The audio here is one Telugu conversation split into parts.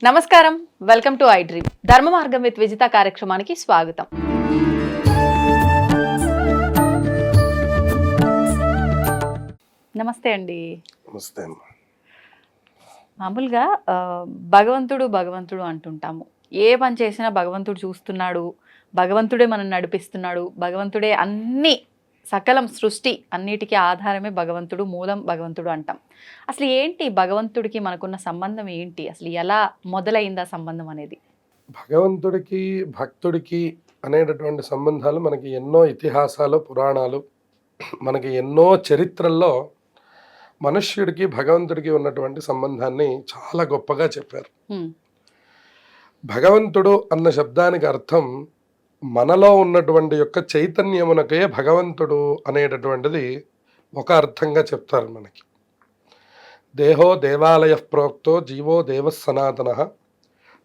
నమస్కారం, వెల్కమ్ టు ఐ డ్రీమ్. ధర్మ మార్గం విత్ విజిత కార్యక్రమానికి స్వాగతం. నమస్తే అండి. నమస్తే. మామూలుగా భగవంతుడు భగవంతుడు అంటుంటాము. ఏ పని చేసినా భగవంతుడు చూస్తున్నాడు, భగవంతుడే మనం నడిపిస్తున్నాడు, భగవంతుడే అన్ని సకలం సృష్టి అన్నిటికీ ఆధారమే భగవంతుడు, మూలం భగవంతుడు అంటాం. అసలు ఏంటి భగవంతుడికి మనకున్న సంబంధం ఏంటి? అసలు ఎలా మొదలైందా సంబంధం అనేది? భగవంతుడికి భక్తుడికి అనేటటువంటి సంబంధాలు మనకి ఎన్నో ఇతిహాసాలు, పురాణాలు, మనకి ఎన్నో చరిత్రల్లో మనుష్యుడికి భగవంతుడికి ఉన్నటువంటి సంబంధాన్ని చాలా గొప్పగా చెప్పారు. భగవంతుడు అన్న శబ్దానికి అర్థం మనలో ఉన్నటువంటి యొక్క చైతన్యమునకే భగవంతుడు అనేటటువంటిది ఒక అర్థంగా చెప్తారు మనకి. దేహో దేవాలయ ప్రోక్తో జీవో దేవ సనాతన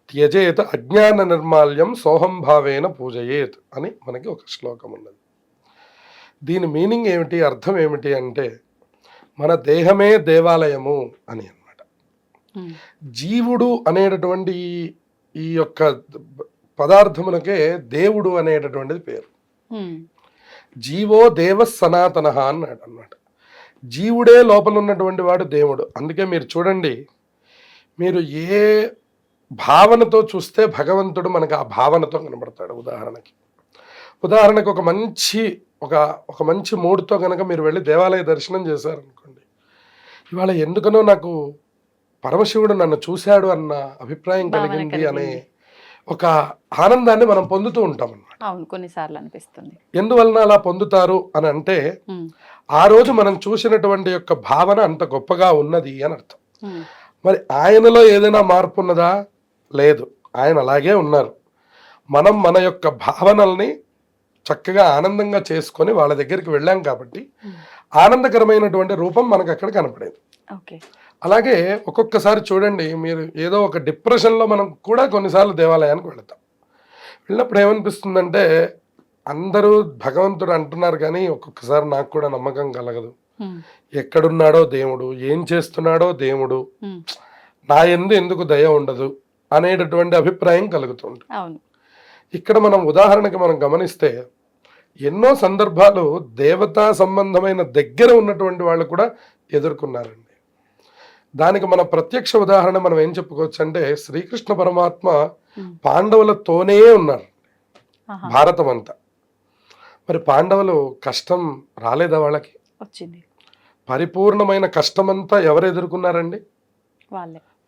త్యజేత్ అజ్ఞాన నిర్మాల్యం సోహంభావేన పూజయేత్ అని మనకి ఒక శ్లోకం ఉన్నది. దీని మీనింగ్ ఏమిటి, అర్థం ఏమిటి అంటే మన దేహమే దేవాలయము అని అన్నమాట. జీవుడు అనేటటువంటి ఈ యొక్క పదార్థమునకే దేవుడు అనేటటువంటిది పేరు. జీవో దేవ సనాతన అన్నాడు అన్నమాట. జీవుడే లోపల ఉన్నటువంటి వాడు దేవుడు. అందుకే మీరు చూడండి, మీరు ఏ భావనతో చూస్తే భగవంతుడు మనకు ఆ భావనతో కనబడతాడు. ఉదాహరణకు ఒక మంచి మూడ్తో కనుక మీరు వెళ్ళి దేవాలయ దర్శనం చేశారనుకోండి, ఇవాళ ఎందుకనో నాకు పరమశివుడు నన్ను చూశాడు అన్న అభిప్రాయం కలిగింది అనే ఒక ఆనందాన్ని మనం పొందుతూ ఉంటాం అన్నమాట. అవును, కొన్నిసార్లు అనిపిస్తుంది. ఎందువలన అలా పొందుతారు అని అంటే ఆ రోజు మనం చూసినటువంటి యొక్క భావన అంత గొప్పగా ఉన్నది అని అర్థం. మరి ఆయనలో ఏదైనా మార్పు ఉన్నదా? లేదు, ఆయన అలాగే ఉన్నారు. మనం మన యొక్క భావనల్ని చక్కగా ఆనందంగా చేసుకొని వాళ్ళ దగ్గరికి వెళ్ళాం కాబట్టి ఆనందకరమైనటువంటి రూపం మనకు అక్కడ కనపడేది. అలాగే ఒక్కొక్కసారి చూడండి, మీరు ఏదో ఒక డిప్రెషన్లో మనం కూడా కొన్నిసార్లు దేవాలయానికి వెళతాం. వెళ్ళినప్పుడు ఏమనిపిస్తుందంటే అందరూ భగవంతుడు అంటున్నారు కానీ ఒక్కొక్కసారి నాకు కూడా నమ్మకం కలగదు. ఎక్కడున్నాడో దేవుడు, ఏం చేస్తున్నాడో దేవుడు, నా యందు ఎందుకు దయ ఉండదు అనేటటువంటి అభిప్రాయం కలుగుతుంది. ఇక్కడ మనం ఉదాహరణకి మనం గమనిస్తే ఎన్నో సందర్భాలు దేవతా సంబంధమైన దగ్గర ఉన్నటువంటి వాళ్ళు కూడా ఎదుర్కొన్నారండి. దానికి మన ప్రత్యక్ష ఉదాహరణ మనం ఏం చెప్పుకోవచ్చు అంటే శ్రీకృష్ణ పరమాత్మ పాండవులతోనే ఉన్నారు భారతం అంతా. మరి పాండవులు కష్టం రాలేదా వాళ్ళకి? వచ్చింది. పరిపూర్ణమైన కష్టమంతా ఎవరు ఎదుర్కొన్నారండి?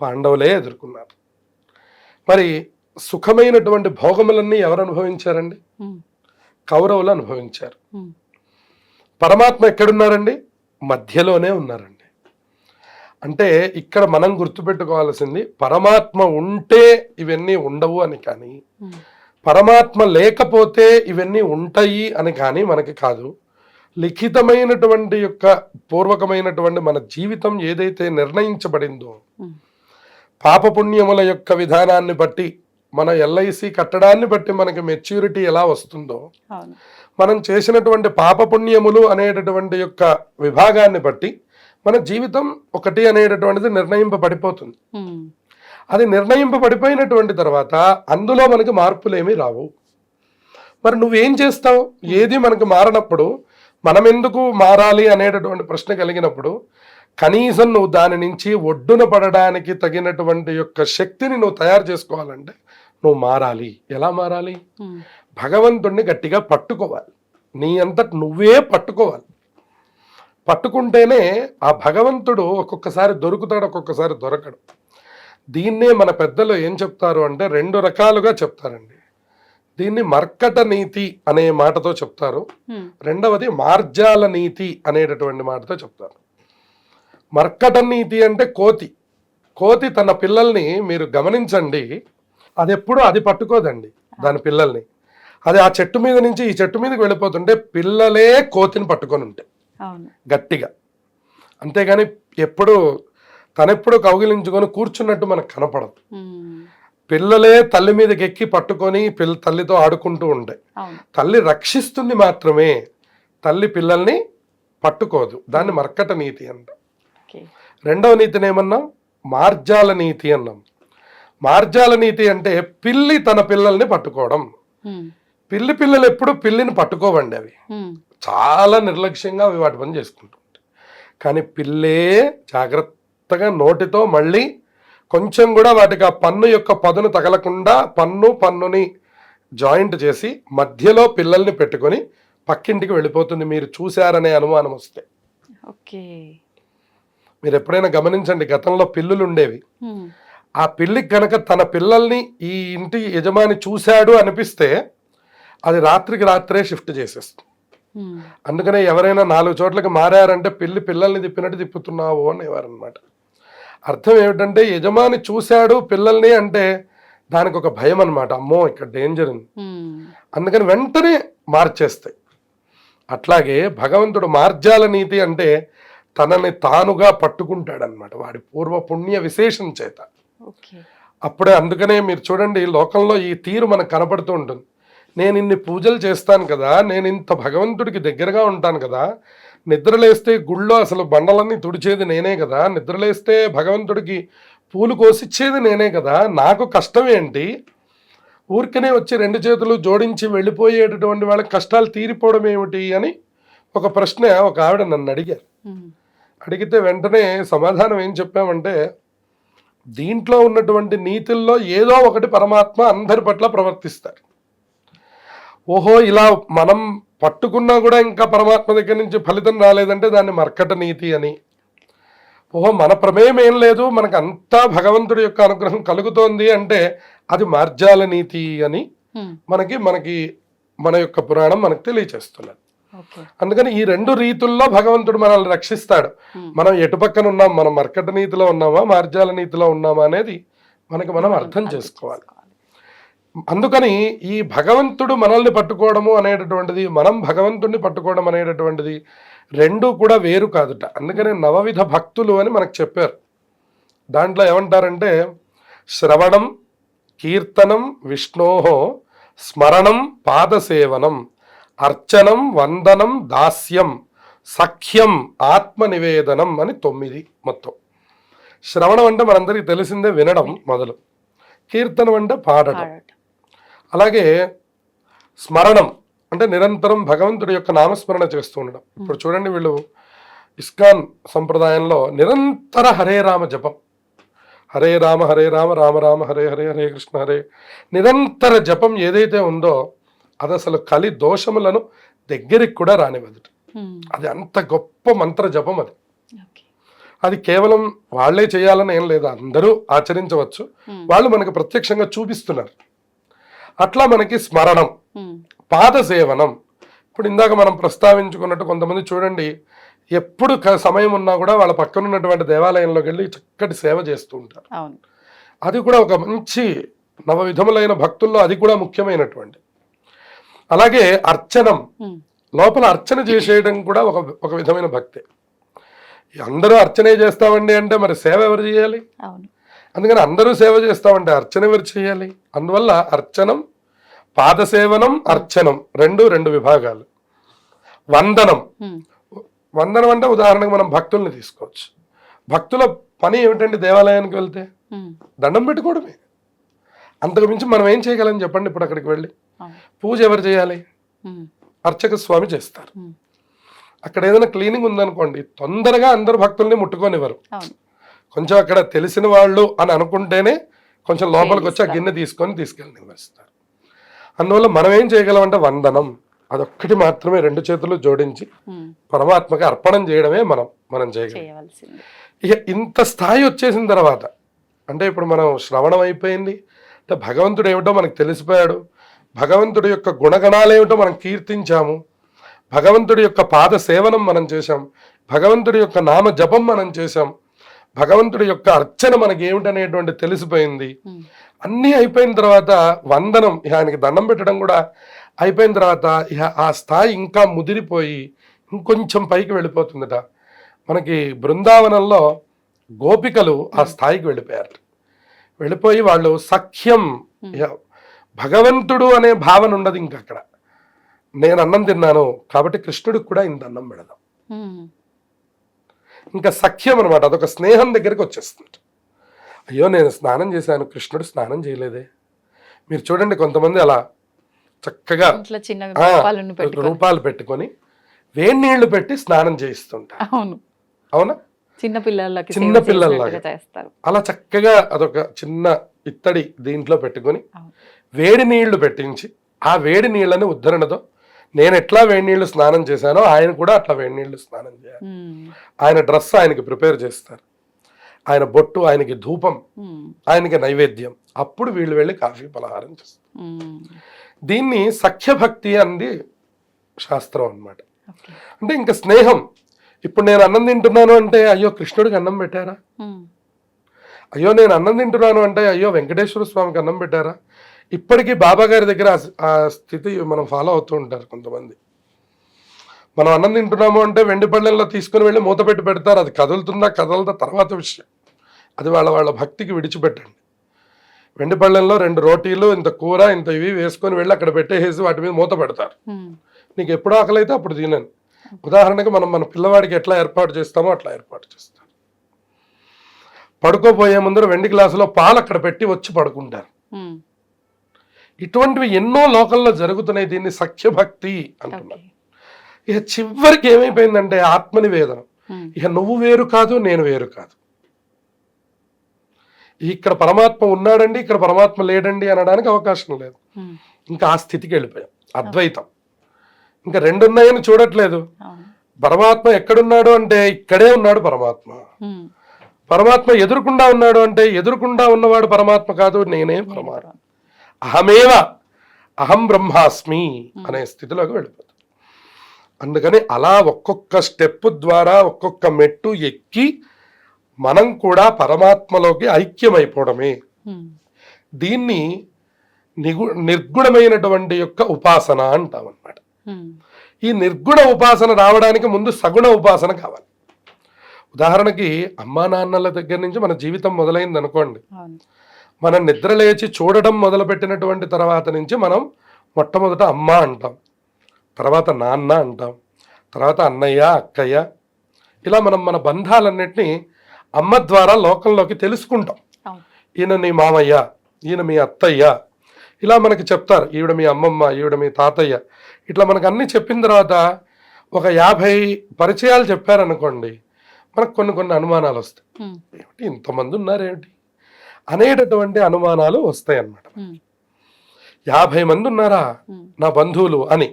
పాండవులే ఎదుర్కొన్నారు. మరి సుఖమైనటువంటి భోగములన్నీ ఎవరు అనుభవించారండి? కౌరవులు అనుభవించారు. పరమాత్మ ఎక్కడున్నారండి? మధ్యలోనే ఉన్నారండి. అంటే ఇక్కడ మనం గుర్తుపెట్టుకోవాల్సింది పరమాత్మ ఉంటే ఇవన్నీ ఉండవు అని కానీ, పరమాత్మ లేకపోతే ఇవన్నీ ఉంటాయి అని కానీ మనకి కాదు. లిఖితమైనటువంటి యొక్క పూర్వకమైనటువంటి మన జీవితం ఏదైతే నిర్ణయించబడిందో, పాపపుణ్యముల యొక్క విధానాన్ని బట్టి, మన ఎల్ఐసి కట్టడాన్ని బట్టి మనకి మెచ్యూరిటీ ఎలా వస్తుందో, మనం చేసినటువంటి పాపపుణ్యములు అనేటటువంటి యొక్క విభాగాన్ని బట్టి మన జీవితం ఒకటి అనేటటువంటిది నిర్ణయింపబడిపోతుంది. అది నిర్ణయింపబడిపోయినటువంటి తర్వాత అందులో మనకి మార్పులేమీ రావు. మరి నువ్వేం చేస్తావు? ఏది మనకు మారనప్పుడు మనం ఎందుకు మారాలి అనేటటువంటి ప్రశ్న కలిగినప్పుడు కనీసం నువ్వు దాని నుంచి ఒడ్డున పడడానికి తగినటువంటి యొక్క శక్తిని నువ్వు తయారు చేసుకోవాలంటే నువ్వు మారాలి. ఎలా మారాలి? భగవంతుణ్ణి గట్టిగా పట్టుకోవాలి. నీ అంతట నువ్వే పట్టుకోవాలి. పట్టుకుంటేనే ఆ భగవంతుడు ఒక్కొక్కసారి దొరుకుతాడు, ఒక్కొక్కసారి దొరకడు. దీన్నే మన పెద్దలు ఏం చెప్తారు అంటే 2 రకాలుగా చెప్తారండి. దీన్ని మర్కట నీతి అనే మాటతో చెప్తారు, రెండవది మార్జాల నీతి అనేటటువంటి మాటతో చెప్తారు. మర్కట నీతి అంటే కోతి తన పిల్లల్ని మీరు గమనించండి, అది ఎప్పుడూ అది పట్టుకోదండి దాని పిల్లల్ని. అది ఆ చెట్టు మీద నుంచి ఈ చెట్టు మీదకి వెళ్ళిపోతుంటే పిల్లలే కోతిని పట్టుకొని ఉంటాయి గట్టిగా. అంతేగాని తనెప్పుడు కౌగిలించుకొని కూర్చున్నట్టు మనకు కనపడదు. పిల్లలే తల్లి మీదకి ఎక్కి పట్టుకొని తల్లితో ఆడుకుంటూ ఉంటాయి. తల్లి రక్షిస్తుంది మాత్రమే, తల్లి పిల్లల్ని పట్టుకోదు. దాన్ని మర్కట నీతి అంట. రెండవ నీతిని ఏమన్నాం? మార్జాల నీతి అన్నాం. మార్జాల నీతి అంటే పిల్లి తన పిల్లల్ని పట్టుకోవడం. పిల్లలు ఎప్పుడు పిల్లిని పట్టుకోవండి, అవి చాలా నిర్లక్ష్యంగా అవి వాటి పని చేసుకుంటుంటాయి. కానీ పిల్లే జాగ్రత్తగా నోటితో మళ్ళీ కొంచెం కూడా వాటికి ఆ పన్ను యొక్క పదును తగలకుండా పన్నుని జాయింట్ చేసి మధ్యలో పిల్లల్ని పెట్టుకొని పక్కింటికి వెళ్ళిపోతుంది, మీరు చూశారనే అనుమానం వస్తే. ఓకే, మీరు ఎప్పుడైనా గమనించండి, గతంలో పిల్లులు ఉండేవి. ఆ పిల్లికి కనుక తన పిల్లల్ని ఈ ఇంటి యజమాని చూశాడు అనిపిస్తే అది రాత్రికి రాత్రే షిఫ్ట్ చేసేస్తుంది. అందుకనే ఎవరైనా 4 చోట్లకి మారారంటే పిల్లల్ని తిప్పినట్టు తిప్పుతున్నావు అనేవారనమాట. అర్థం ఏమిటంటే యజమాని చూశాడు పిల్లల్ని అంటే దానికి ఒక భయం అనమాట, అమ్మో ఇక్కడ డేంజర్ ఉంది, అందుకని వెంటనే మార్చేస్తాయి. అట్లాగే భగవంతుడు మార్జాల నీతి అంటే తనని తానుగా పట్టుకుంటాడనమాట వాడి పూర్వ పుణ్య విశేషం చేత. అప్పుడే అందుకనే మీరు చూడండి, లోకంలో ఈ తీరు మనకు కనపడుతూ ఉంటుంది. నేను ఇన్ని పూజలు చేస్తాను కదా, నేను ఇంత భగవంతుడికి దగ్గరగా ఉంటాను కదా, నిద్రలేస్తే గుళ్ళో అసలు బండలన్నీ తుడిచేది నేనే కదా, నిద్రలేస్తే భగవంతుడికి పూలు కోసిచ్చేది నేనే కదా, నాకు కష్టం ఏంటి, ఊరికనే వచ్చి 2 చేతులు జోడించి వెళ్ళిపోయేటటువంటి వాళ్ళకి కష్టాలు తీరిపోవడం ఏమిటి అని ఒక ప్రశ్న ఒక ఆవిడ నన్ను అడిగారు. అడిగితే వెంటనే సమాధానం ఏం చెప్పామంటే, దీంట్లో ఉన్నటువంటి నీతుల్లో ఏదో ఒకటి పరమాత్మ అందరి పట్ల ప్రవర్తిస్తారు. ఓహో ఇలా మనం పట్టుకున్నా కూడా ఇంకా పరమాత్మ దగ్గర నుంచి ఫలితం రాలేదంటే దాన్ని మర్కట నీతి అని, ఓహో మన ప్రమేయం ఏం లేదు మనకు అంతా భగవంతుడి యొక్క అనుగ్రహం కలుగుతోంది అంటే అది మార్జాల నీతి అని మనకి మన యొక్క పురాణం మనకు తెలియచేస్తున్నది. అందుకని ఈ 2 రీతుల్లో భగవంతుడు మనల్ని రక్షిస్తాడు. మనం ఎటు పక్కన ఉన్నాం, మనం మర్కట నీతిలో ఉన్నామా మార్జాల నీతిలో ఉన్నామా అనేది మనం అర్థం చేసుకోవాలి. అందుకని ఈ భగవంతుడు మనల్ని పట్టుకోవడము అనేటటువంటిది, మనం భగవంతుడిని పట్టుకోవడం అనేటటువంటిది 2 కూడా వేరు కాదుట. అందుకని 9 భక్తులు అని మనకు చెప్పారు. దాంట్లో ఏమంటారంటే శ్రవణం, కీర్తనం, విష్ణోహో స్మరణం, పాదసేవనం, అర్చనం, వందనం, దాస్యం, సఖ్యం, ఆత్మనివేదనం అని 9 మొత్తం. శ్రవణం అంటే మనందరికీ తెలిసిందే, వినడం మొదలు. కీర్తనం అంటే పాడటం. అలాగే స్మరణం అంటే నిరంతరం భగవంతుడి యొక్క నామస్మరణ చేస్తూ ఉండడం. ఇప్పుడు చూడండి, వీళ్ళు ఇస్కాన్ సంప్రదాయంలో నిరంతర హరే రామ జపం, హరే రామ రామ రామ హరే హరే, హరే కృష్ణ హరే, నిరంతర జపం ఏదైతే ఉందో అది అసలు కలి దోషములను దగ్గరికి కూడా రానివ్వదు. అది అంత గొప్ప మంత్ర జపం. అది కేవలం వాళ్లే చేయాలని ఏం లేదు, అందరూ ఆచరించవచ్చు. వాళ్ళు మనకు ప్రత్యక్షంగా చూపిస్తున్నారు. అట్లా మనకి స్మరణం, పాదసేవనం. ఇప్పుడు ఇందాక మనం ప్రస్తావించుకున్నట్టు కొంతమంది చూడండి, ఎప్పుడు సమయం ఉన్నా కూడా వాళ్ళ పక్కన ఉన్నటువంటి దేవాలయంలోకి వెళ్ళి చక్కటి సేవ చేస్తూ ఉంటారు. అది కూడా ఒక మంచి 9 విధములైన భక్తుల్లో అది కూడా ముఖ్యమైనటువంటి. అలాగే అర్చనం, లోపల అర్చన చేసేయడం కూడా ఒక విధమైన భక్తే. అందరూ అర్చనే చేస్తామండి అంటే మరి సేవ ఎవరు చేయాలి? అందుకని అందరూ సేవ చేస్తామంటే అర్చన ఎవరు చేయాలి? అందువల్ల అర్చనం, పాదసేవనం, అర్చనం రెండు విభాగాలు. వందనం, వందనం అంటే ఉదాహరణకు మనం భక్తుల్ని తీసుకోవచ్చు. భక్తుల పని ఏమిటండి? దేవాలయానికి వెళ్తే దండం పెట్టుకోవడమే. అంతకు మించి మనం ఏం చేయగలం చెప్పండి? ఇప్పుడు అక్కడికి వెళ్ళి పూజ ఎవరు చేయాలి? అర్చక స్వామి చేస్తారు. అక్కడ ఏదైనా క్లీనింగ్ ఉందనుకోండి, తొందరగా అందరు భక్తుల్ని ముట్టుకొనివ్వరు. కొంచెం అక్కడ తెలిసిన వాళ్ళు అని అనుకుంటేనే కొంచెం లోపలికి వచ్చి ఆ గిన్నె తీసుకెళ్ళి నివసిస్తారు. అందువల్ల మనం ఏం చేయగలం అంటే వందనం, అదొక్కటి మాత్రమే 2 చేతులు జోడించి పరమాత్మకి అర్పణం చేయడమే మనం చేయగలం. ఇక ఇంత స్థాయి వచ్చేసిన తర్వాత అంటే ఇప్పుడు మనం శ్రవణం అయిపోయింది అంటే భగవంతుడు ఏమిటో మనకు తెలిసిపోయాడు, భగవంతుడి యొక్క గుణగణాలు ఏమిటో మనం కీర్తించాము, భగవంతుడి యొక్క పాద సేవనం మనం చేశాం, భగవంతుడి యొక్క నామ జపం మనం చేశాం, భగవంతుడి యొక్క అర్చన మనకి ఏమిటనేటువంటి తెలిసిపోయింది. అన్నీ అయిపోయిన తర్వాత వందనం, ఆయనకి దండం పెట్టడం కూడా అయిపోయిన తర్వాత ఆ స్థాయి ఇంకా ముదిరిపోయి ఇంకొంచెం పైకి వెళ్ళిపోతుందట. మనకి బృందావనంలో గోపికలు ఆ స్థాయికి వెళ్ళిపోయారు. వెళ్ళిపోయి వాళ్ళు సఖ్యం, భగవంతుడు అనే భావన ఉండదు ఇంక అక్కడ. నేను అన్నం తిన్నాను కాబట్టి కృష్ణుడికి కూడా ఇంత అన్నం పెడదాం, ఇంకా సఖ్యం అనమాట. అదొక స్నేహం దగ్గరికి వచ్చేస్తుంది. అయ్యో నేను స్నానం చేశాను, కృష్ణుడు స్నానం చేయలేదే. మీరు చూడండి కొంతమంది అలా చక్కగా ఇంట్లో చిన్న ఆ, రూపాలను పెట్టుకొని. రూపాలు పెట్టుకొని వేడి నీళ్లు పెట్టి స్నానం చేయిస్తుంటారు. అవును, అవునా? చిన్న పిల్లలకి చిన్న సేవ పిల్లల్లాగా. చేసినట్టుగా చేస్తారు. అలా చక్కగా అదొక చిన్న ఇత్తడి దీంట్లో పెట్టుకొని అవును. వేడి నీళ్లు పెట్టించి ఆ వేడి నీళ్ళని ఉద్ధరణతో నేను ఎట్లా వేడి నీళ్లు స్నానం చేశానో ఆయన కూడా అట్లా వేడి నీళ్లు స్నానం చేయాలి. ఆయన డ్రెస్ ఆయనకి ప్రిపేర్ చేస్తారు, ఆయన బొట్టు, ఆయనకి ధూపం, ఆయనకి నైవేద్యం. అప్పుడు వీళ్ళు వెళ్ళి కాఫీ పలహారం చేస్తారు. దీన్ని సఖ్యభక్తి అంది శాస్త్రం అన్నమాట. అంటే ఇంకా స్నేహం. ఇప్పుడు నేను అన్నం తింటున్నాను అంటే అయ్యో కృష్ణుడికి అన్నం పెట్టారా, అయ్యో నేను అన్నం తింటున్నాను అంటే అయ్యో వెంకటేశ్వర స్వామికి అన్నం పెట్టారా. ఇప్పటికీ బాబా గారి దగ్గర ఆ స్థితి మనం ఫాలో అవుతూ ఉంటారు కొంతమంది. మనం అన్నం తింటున్నాము అంటే వెండి పళ్ళెంలో తీసుకుని వెళ్ళి మూత పెట్టి పెడతారు. అది కదులుతుందా కదలదా తర్వాత విషయం, అది వాళ్ళ భక్తికి విడిచిపెట్టండి. వెండి పళ్ళెంలో 2 రోటీలు, ఇంత కూర, ఇంత ఇవి వేసుకొని వెళ్ళి అక్కడ పెట్టేసి వాటి మీద మూత పెడతారు. నీకు ఎప్పుడు ఆకలి అయితే అప్పుడు తినను. ఉదాహరణకి మనం మన పిల్లవాడికి ఎట్లా ఏర్పాటు చేస్తామో అట్లా ఏర్పాటు చేస్తాం. పడుకోబోయే ముందర వెండి గ్లాసులో పాలు అక్కడ పెట్టి వచ్చి పడుకుంటారు. ఇటువంటివి ఎన్నో లోకంలో జరుగుతున్నాయి. దీన్ని సఖ్యభక్తి అంటున్నారు. ఇక చివరికి ఏమైపోయిందంటే ఆత్మనివేదనం. ఇక నువ్వు వేరు కాదు, నేను వేరు కాదు. ఇక్కడ పరమాత్మ ఉన్నాడండి, ఇక్కడ పరమాత్మ లేడండి అనడానికి అవకాశం లేదు. ఇంకా ఆ స్థితికి వెళ్ళిపోయాం. అద్వైతం. ఇంకా 2 ఉన్నాయని చూడట్లేదు. పరమాత్మ ఎక్కడున్నాడు అంటే ఇక్కడే ఉన్నాడు పరమాత్మ. పరమాత్మ ఎదురుకుండా ఉన్నాడు అంటే ఎదురుకుండా ఉన్నవాడు పరమాత్మ కాదు, నేనే పరమాత్మ. అహమేవ అహం బ్రహ్మాస్మి అనే స్థితిలోకి వెళ్ళిపోతుంది. అందుకని అలా ఒక్కొక్క స్టెప్ ద్వారా ఒక్కొక్క మెట్టు ఎక్కి మనం కూడా పరమాత్మలోకి ఐక్యమైపోవడమే. దీన్ని నిర్గుణమైనటువంటి యొక్క ఉపాసన అంటాం అన్నమాట. ఈ నిర్గుణ ఉపాసన రావడానికి ముందు సగుణ ఉపాసన కావాలి. ఉదాహరణకి అమ్మా నాన్నల దగ్గర నుంచి మన జీవితం మొదలైంది అనుకోండి. మనం నిద్ర లేచి చూడడం మొదలుపెట్టినటువంటి తర్వాత నుంచి మనం మొట్టమొదట అమ్మ అంటాం, తర్వాత నాన్న అంటాం, తర్వాత అన్నయ్య, అక్కయ్య. ఇలా మనం మన బంధాలన్నింటినీ అమ్మ ద్వారా లోకంలోకి తెలుసుకుంటాం. ఈయన నీ మామయ్య, ఈయన మీ అత్తయ్య, ఇలా మనకి చెప్తారు. ఈవిడ మీ అమ్మమ్మ, ఈవిడ మీ తాతయ్య. ఇట్లా మనకు అన్నీ చెప్పిన తర్వాత ఒక 50 పరిచయాలు చెప్పారనుకోండి, మనకు కొన్ని అనుమానాలు వస్తాయి. ఏమిటి ఇంతమంది ఉన్నారేమిటి అనేటటువంటి అనుమానాలు వస్తాయి అన్నమాట. 50 మంది ఉన్నారా నా బంధువులు అని.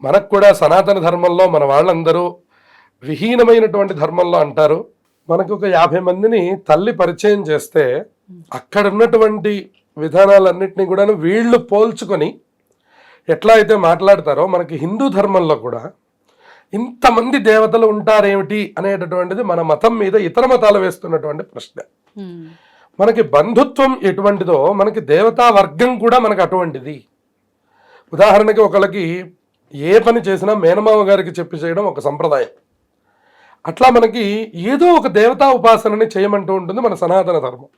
మనకు కూడా సనాతన ధర్మంలో మన వాళ్ళందరూ విహీనమైనటువంటి ధర్మంలో అంటారు. మనకు ఒక 50 మందిని తల్లి పరిచయం చేస్తే అక్కడ ఉన్నటువంటి విధానాలన్నింటినీ కూడా వీళ్ళు పోల్చుకొని ఎట్లా అయితే మాట్లాడతారో, మనకి హిందూ ధర్మంలో కూడా ఇంతమంది దేవతలు ఉంటారేమిటి అనేటటువంటిది మన మతం మీద ఇతర మతాలు వేస్తున్నటువంటి ప్రశ్న. మనకి బంధుత్వం ఎటువంటిదో మనకి దేవతా వర్గం కూడా మనకు అటువంటిది. ఉదాహరణకి ఒకళ్ళకి ఏ పని చేసినా మేనమామ గారికి చెప్పి చేయడం ఒక సంప్రదాయం. అట్లా మనకి ఏదో ఒక దేవతా ఉపాసనని చేయమంటూ ఉంటుంది మన సనాతన ధర్మం.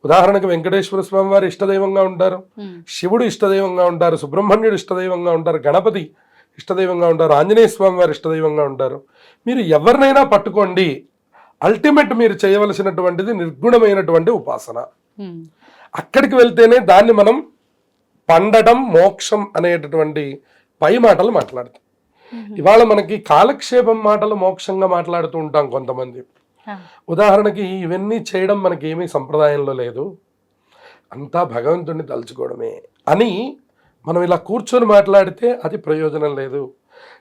ఉదాహరణకి వెంకటేశ్వర స్వామి వారు ఇష్టదైవంగా ఉంటారు, శివుడు ఇష్టదైవంగా ఉంటారు, సుబ్రహ్మణ్యుడు ఇష్టదైవంగా ఉంటారు, గణపతి ఇష్టదైవంగా ఉంటారు, ఆంజనేయ స్వామి వారు ఇష్టదైవంగా ఉంటారు. మీరు ఎవరినైనా పట్టుకోండి, అల్టిమేట్ మీరు చేయవలసినటువంటిది నిర్గుణమైనటువంటి ఉపాసన. అక్కడికి వెళ్తేనే దాన్ని మనం పండడం మోక్షం అనేటటువంటి పై మాటలు మాట్లాడతాం. ఇవాళ మనకి కాలక్షేపం మాటలు మోక్షంగా మాట్లాడుతూ ఉంటాం కొంతమంది. ఉదాహరణకి ఇవన్నీ చేయడం మనకి ఏమీ సంప్రదాయంలో లేదు, అంతా భగవంతుడిని తలుచుకోవడమే అని మనం ఇలా కూర్చొని మాట్లాడితే అది ప్రయోజనం లేదు.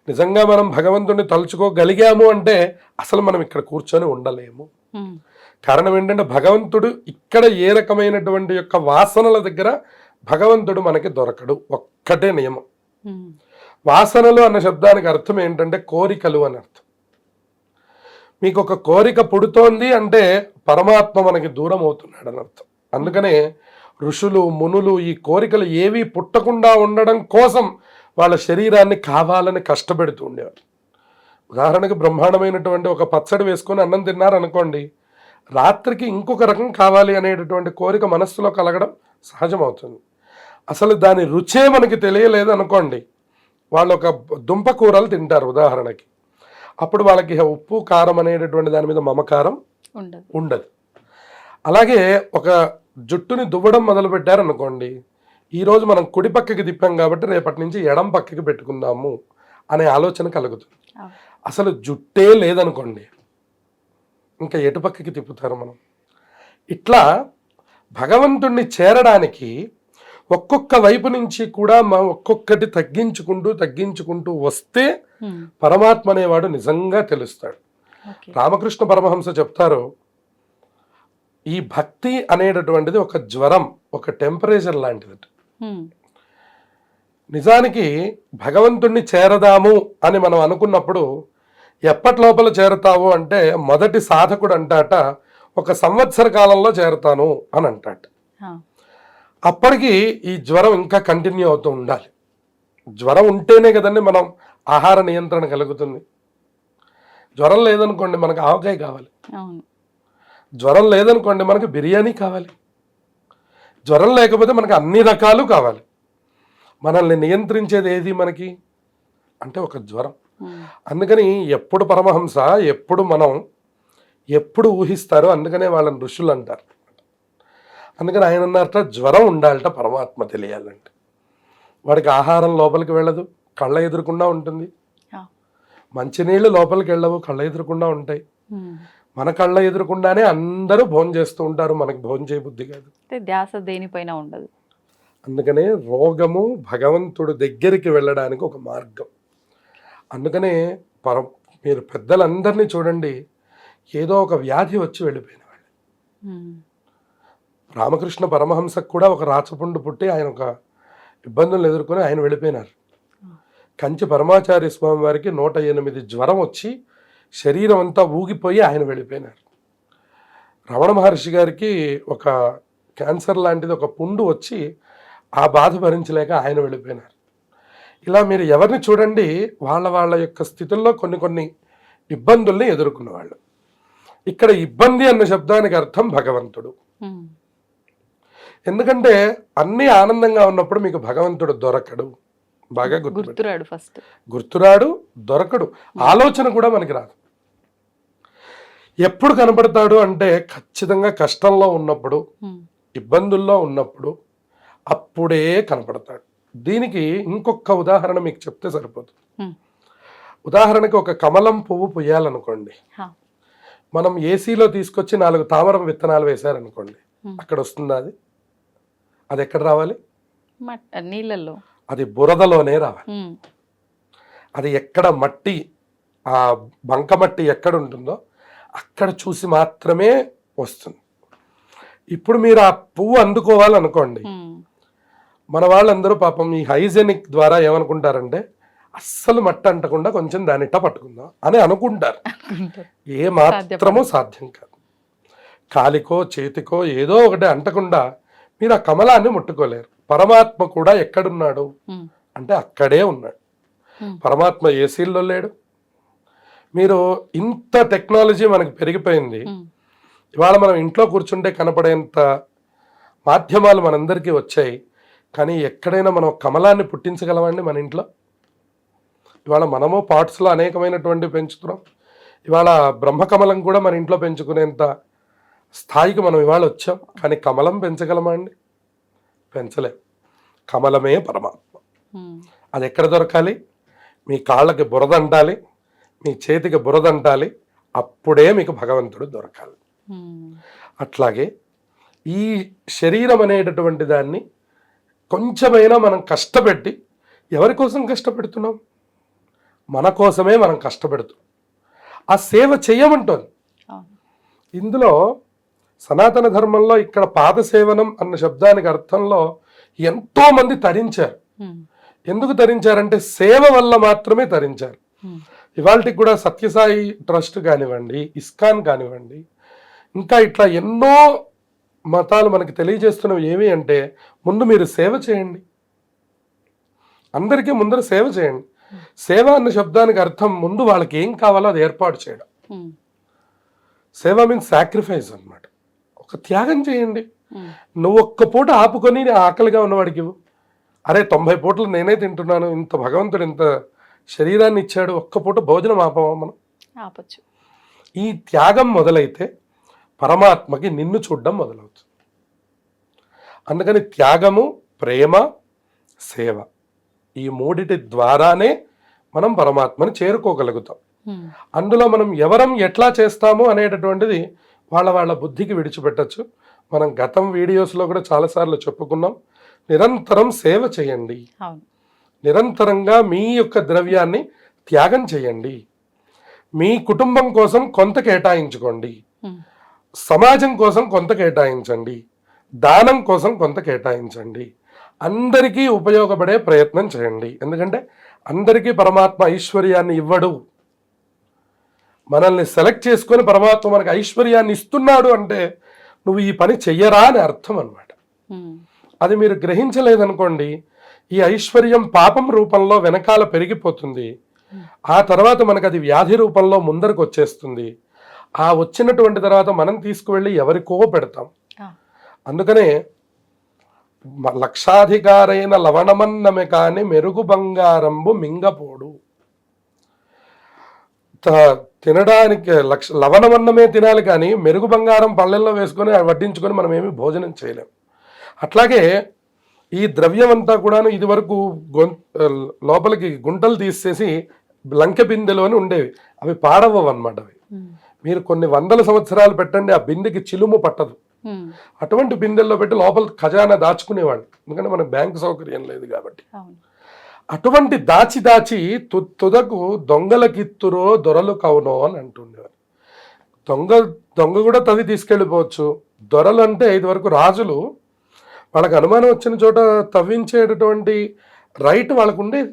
నిజంగా మనం భగవంతుడిని తలుచుకోగలిగాము అంటే అసలు మనం ఇక్కడ కూర్చొని ఉండలేము. కారణం ఏంటంటే భగవంతుడు ఇక్కడ ఏ రకమైనటువంటి యొక్క వాసనల దగ్గర భగవంతుడు మనకి దొరకడు. ఒక్కటే నియమం. వాసనలు అన్న శబ్దానికి అర్థం ఏంటంటే కోరికలు అని అర్థం. మీకు ఒక కోరిక పుడుతోంది అంటే పరమాత్మ మనకి దూరం అవుతున్నాడు అని అర్థం. అందుకనే ఋషులు మునులు ఈ కోరికలు ఏవి పుట్టకుండా ఉండడం కోసం వాళ్ళ శరీరాన్ని కావాలని కష్టపెడుతూ ఉండేవారు. ఉదాహరణకు బ్రహ్మాండమైనటువంటి ఒక పచ్చడి వేసుకొని అన్నం తిన్నారనుకోండి, రాత్రికి ఇంకొక రకం కావాలి అనేటటువంటి కోరిక మనస్సులో కలగడం సహజమవుతుంది. అసలు దాని రుచే మనకి తెలియలేదు అనుకోండి, వాళ్ళు ఒక దుంప కూరలు తింటారు ఉదాహరణకి, అప్పుడు వాళ్ళకి ఉప్పు కారం అనేటటువంటి దాని మీద మమకారం ఉండదు. అలాగే ఒక జుట్టుని దువ్వడం మొదలు పెట్టారనుకోండి, ఈరోజు మనం కుడి పక్కకి తిప్పాం కాబట్టి రేపటి నుంచి ఎడం పక్కకి పెట్టుకుందాము అనే ఆలోచన కలుగుతుంది. అసలు జుట్టే లేదనుకోండి, ఇంకా ఎటు పక్కకి తిప్పుతారు మనం? ఇట్లా భగవంతుణ్ణి చేరడానికి ఒక్కొక్క వైపు నుంచి కూడా ఒక్కొక్కటి తగ్గించుకుంటూ వస్తే పరమాత్మ అనేవాడు నిజంగా తెలుస్తాడు. రామకృష్ణ పరమహంస చెప్తారు, ఈ భక్తి అనేటటువంటిది ఒక జ్వరం, ఒక టెంపరేచర్ లాంటిది. నిజానికి భగవంతుణ్ణి చేరదాము అని మనం అనుకున్నప్పుడు ఎప్పటి లోపల చేరతావు అంటే, మొదటి సాధకుడు అంటాట 1 సంవత్సర కాలంలో చేరతాను అని అంటాట. అప్పటికి ఈ జ్వరం ఇంకా కంటిన్యూ అవుతూ ఉండాలి. జ్వరం ఉంటేనే కదండి మనం ఆహార నియంత్రణ కలుగుతుంది. జ్వరం లేదనుకోండి మనకు ఆవకాయ కావాలి, జ్వరం లేదనుకోండి మనకు బిర్యానీ కావాలి, జ్వరం లేకపోతే మనకు అన్ని రకాలు కావాలి. మనల్ని నియంత్రించేది ఏది మనకి అంటే ఒక జ్వరం. అందుకని ఎప్పుడు పరమహంస ఎప్పుడు ఊహిస్తారో అందుకనే వాళ్ళని ఋషులు అంటారు. అందుకని ఆయన అన్నారట, జ్వరం ఉండాలట పరమాత్మ తెలియాలంటే. వాడికి ఆహారం లోపలికి వెళ్ళదు, కళ్ళ ఎదురకుండా ఉంటుంది. మంచినీళ్ళు లోపలికి వెళ్ళవు, కళ్ళ ఎదురకుండా ఉంటాయి. మన కళ్ళ ఎదురకుండానే అందరూ భోజనం చేస్తూ ఉంటారు, మనకు భోజనం చేయబుద్ధి కాదు, ధ్యాస దేనిపైన ఉండదు. అందుకనే రోగము భగవంతుడు దగ్గరికి వెళ్ళడానికి ఒక మార్గం. అందుకనే మీరు పెద్దలందరినీ చూడండి, ఏదో ఒక వ్యాధి వచ్చి వెళ్ళిపోయిన వాళ్ళు. రామకృష్ణ పరమహంసకు కూడా ఒక రాచపుండు పుట్టి ఆయన ఒక ఇబ్బందులు ఎదుర్కొని ఆయన వెళ్ళిపోయినారు. కంచి పరమాచార్య స్వామి వారికి 108 జ్వరం వచ్చి శరీరం అంతా ఊగిపోయి ఆయన వెళ్ళిపోయినారు. రమణ మహర్షి గారికి ఒక క్యాన్సర్ లాంటిది ఒక పుండు వచ్చి ఆ బాధ భరించలేక ఆయన వెళ్ళిపోయినారు. ఇలా మీరు ఎవరిని చూడండి, వాళ్ళ యొక్క స్థితుల్లో కొన్ని ఇబ్బందుల్ని ఎదుర్కొన్న వాళ్ళు. ఇక్కడ ఇబ్బంది అన్న శబ్దానికి అర్థం భగవంతుడు. ఎందుకంటే అన్నీ ఆనందంగా ఉన్నప్పుడు మీకు భగవంతుడు దొరకడు. బాగా గుర్తురాడు, దొరకడు, ఆలోచన కూడా మనకి రాదు. ఎప్పుడు కనపడతాడు అంటే ఖచ్చితంగా కష్టంలో ఉన్నప్పుడు, ఇబ్బందుల్లో ఉన్నప్పుడు అప్పుడే కనపడతాడు. దీనికి ఇంకొక ఉదాహరణ మీకు చెప్తే సరిపోతుంది. ఉదాహరణకి ఒక కమలం పువ్వు పుయ్యాలనుకోండి, మనం ఏసీలో తీసుకొచ్చి 4 తామరం విత్తనాలు వేశారనుకోండి, అక్కడ వస్తుందా? అది ఎక్కడ రావాలి? నీళ్ళల్లో, అది బురదలోనే రావాలి. అది ఎక్కడ మట్టి, ఆ బంకమట్టి ఎక్కడ ఉంటుందో అక్కడ చూసి మాత్రమే వస్తుంది. ఇప్పుడు మీరు ఆ పువ్వు అందుకోవాలనుకోండి, మన వాళ్ళందరూ పాపం ఈ హైజెనిక్ ద్వారా ఏమనుకుంటారంటే, అస్సలు మట్టి అంటకుండా కొంచెం దానిట్ట పట్టుకుందాం అని అనుకుంటారు. ఏ మాత్రమూ సాధ్యం కాదు. కాలికో చేతికో ఏదో ఒకటి అంటకుండా మీరు ఆ కమలాన్ని ముట్టుకోలేరు. పరమాత్మ కూడా ఎక్కడున్నాడు అంటే అక్కడే ఉన్నాడు. పరమాత్మ ఏసీల్లో లేడు. మీరు ఇంత టెక్నాలజీ మనకు పెరిగిపోయింది, ఇవాళ మనం ఇంట్లో కూర్చుంటే కనపడేంత మాధ్యమాలు మనందరికీ వచ్చాయి. కానీ ఎక్కడైనా మనం కమలాన్ని పుట్టించగలమండి మన ఇంట్లో? ఇవాళ మనము పాట్స్లో అనేకమైనటువంటి పెంచుతున్నాం. ఇవాళ బ్రహ్మకమలం కూడా మన ఇంట్లో పెంచుకునేంత స్థాయికి మనం ఇవాళ వచ్చాం. కానీ కమలం పెంచగలమా అండి? పెంచలేం. కమలమే పరమాత్మ. అది ఎక్కడ దొరకాలి? మీ కాళ్ళకి బురద అంటాలి, మీ చేతికి బురద అంటాలి, అప్పుడే మీకు భగవంతుడు దొరకాలి. అట్లాగే ఈ శరీరం అనేటటువంటి దాన్ని కొంచెమైనా మనం కష్టపెట్టి, ఎవరి కోసం కష్టపెడుతున్నాం? మన కోసమే మనం కష్టపెడుతున్నాం. ఆ సేవ చేయమంటోంది. ఇందులో సనాతన ధర్మంలో ఇక్కడ పాద సేవనం అన్న శబ్దానికి అర్థంలో ఎంతో మంది తరించారు. ఎందుకు తరించారంటే సేవ వల్ల మాత్రమే తరించారు. ఇవాళకి కూడా సత్యసాయి ట్రస్ట్ కానివ్వండి, ఇస్కాన్ కానివ్వండి, ఇంకా ఇట్లా ఎన్నో మతాలు మనకి తెలియజేస్తున్నవి ఏమి అంటే, ముందు మీరు సేవ చేయండి, అందరికీ ముందర సేవ చేయండి. సేవ అన్న శబ్దానికి అర్థం ముందు వాళ్ళకి ఏం కావాలో అది ఏర్పాటు చేయడం. సేవ మీన్స్ సాక్రిఫైస్ అన్నమాట. ఒక త్యాగం చేయండి. నువ్వు ఒక్క పూట ఆపుకొని ఆకలిగా ఉన్నవాడికి ఇవ్వు. అరే 90 పూటలు నేనే తింటున్నాను, ఇంత భగవంతుడు ఇంత శరీరాన్ని ఇచ్చాడు, ఒక్క పూట భోజనం ఆపమా మనం? ఆపచ్చు. ఈ త్యాగం మొదలైతే పరమాత్మకి నిన్ను చూడడం మొదలవుతుంది. అందుకని త్యాగము, ప్రేమ, సేవ, ఈ మూడిటి ద్వారానే మనం పరమాత్మని చేరుకోగలుగుతాం. అందులో మనం ఎవరం ఎట్లా చేస్తాము అనేటటువంటిది వాళ్ళ బుద్ధికి విడిచిపెట్టచ్చు. మనం గతం వీడియోస్లో కూడా చాలాసార్లు చెప్పుకున్నాం. నిరంతరం సేవ చేయండి, నిరంతరంగా మీ యొక్క ద్రవ్యాన్ని త్యాగం చేయండి, మీ కుటుంబం కోసం కొంత కేటాయించుకోండి, సమాజం కోసం కొంత కేటాయించండి, దానం కోసం కొంత కేటాయించండి, అందరికీ ఉపయోగపడే ప్రయత్నం చేయండి. ఎందుకంటే అందరికీ పరమాత్మ ఐశ్వర్యాన్ని ఇవ్వడు. మనల్ని సెలెక్ట్ చేసుకొని పరమాత్మ మనకు ఐశ్వర్యాన్ని ఇస్తున్నాడు అంటే నువ్వు ఈ పని చెయ్యరా అని అర్థం అన్నమాట. అది మీరు గ్రహించలేదనుకోండి, ఈ ఐశ్వర్యం పాపం రూపంలో వెనకాల పెరిగిపోతుంది. ఆ తర్వాత మనకు అది వ్యాధి రూపంలో ముందరకు వచ్చేస్తుంది. ఆ వచ్చినటువంటి తర్వాత మనం తీసుకువెళ్ళి ఎవరికో పెడతాం. అందుకనే లక్షాధికారైన లవణమన్నమే కాని మెరుగు బంగారంబు మింగపోడు. తినడానికి లవణమన్నమే తినాలి, కానీ మెరుగు బంగారం పళ్ళెల్లో వేసుకొని వడ్డించుకొని మనం ఏమి భోజనం చేయలేం. అట్లాగే ఈ ద్రవ్యం అంతా కూడాను ఇది వరకు లోపలికి గుంటలు తీసేసి లంకె బిందెలోని ఉండేవి, అవి పాడవవు అన్నమాట. అవి మీరు కొన్ని వందల సంవత్సరాలు పెట్టండి, ఆ బిందెకి చిలుము పట్టదు. అటువంటి బిందెల్లో పెట్టి లోపల ఖజానా దాచుకునేవాళ్ళు, ఎందుకంటే మనకు బ్యాంకు సౌకర్యం లేదు కాబట్టి. అటువంటి దాచి తుదకు దొంగలకిత్తురో దొరలు కవునో అని అంటుండేవారు. దొంగ కూడా తవ్వి తీసుకెళ్ళిపోవచ్చు. దొరలు అంటే ఇది వరకు రాజులు, వాళ్ళకి అనుమానం వచ్చిన చోట తవ్వించేటటువంటి రైట్ వాళ్ళకు ఉండేది.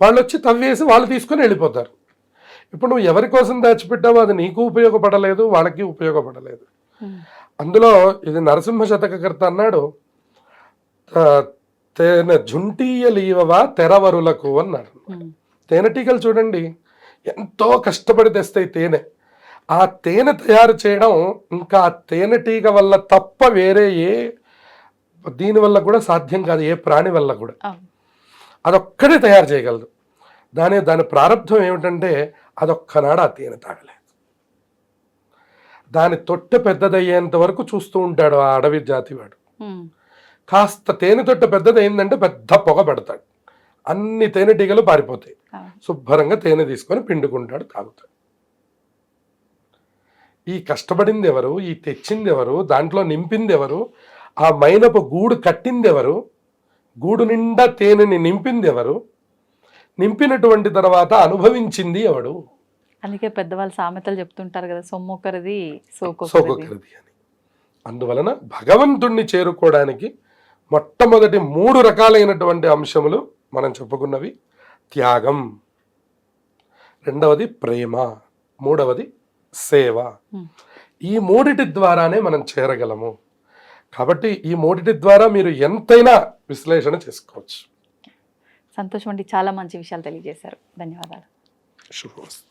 వాళ్ళు వచ్చి తవ్వేసి వాళ్ళు తీసుకొని వెళ్ళిపోతారు. ఇప్పుడు నువ్వు ఎవరి కోసం దాచిపెట్టావో అది నీకు ఉపయోగపడలేదు, వాళ్ళకి ఉపయోగపడలేదు. అందులో ఇది నరసింహ శతకకర్త అన్నాడు, తేనె జుంటీయలీవవా తెరవరులకు అన్నాడు. తేనెటీగలు చూడండి ఎంతో కష్టపడి తెస్తాయి తేనె. ఆ తేనె తయారు చేయడం ఇంకా తేనెటీగ వల్ల తప్ప వేరే దీని వల్ల కూడా సాధ్యం కాదు, ఏ ప్రాణి వల్ల కూడా. అదొక్కడే తయారు చేయగలదు. దాని ప్రారంభం ఏమిటంటే అదొక్కనాడు ఆ తేనె తాగలేదు. దాని తొట్టె పెద్దదయ్యేంత వరకు చూస్తూ ఉంటాడు ఆ అడవి జాతివాడు. కాస్త తేనె తొట్టె పెద్దదైందంటే పెద్ద పొగ పెడతాడు, అన్ని తేనెటీగలు పారిపోతాయి. శుభ్రంగా తేనె తీసుకొని పిండుకుంటాడు, తాగుతాడు. ఈ కష్టపడింది ఎవరు, ఈ తెచ్చింది ఎవరు, దాంట్లో నింపింది ఎవరు, ఆ మైనపు గూడు కట్టింది ఎవరు, గూడు నిండా తేనెని నింపింది ఎవరు, నింపినటువంటి తర్వాత అనుభవించింది ఎవడు. అందుకే పెద్దవాళ్ళు సామెతలు చెప్తుంటారు కదా, సొమ్మొక్కరిది సోకొక్కరిది అని. అందువలన భగవంతుణ్ణి చేరుకోవడానికి మొట్టమొదటి 3 రకాలైనటువంటి అంశములు మనం చెప్పుకున్నవి: త్యాగం, రెండవది ప్రేమ, మూడవది సేవ. ఈ మూడిటి ద్వారానే మనం చేరగలము. కాబట్టి ఈ మూడిటి ద్వారా మీరు ఎంతైనా విశ్లేషణ చేసుకోవచ్చు. సంతోషం అండి, చాలా మంచి విషయాలు తెలియజేశారు. ధన్యవాదాలు. శుభమస్తు.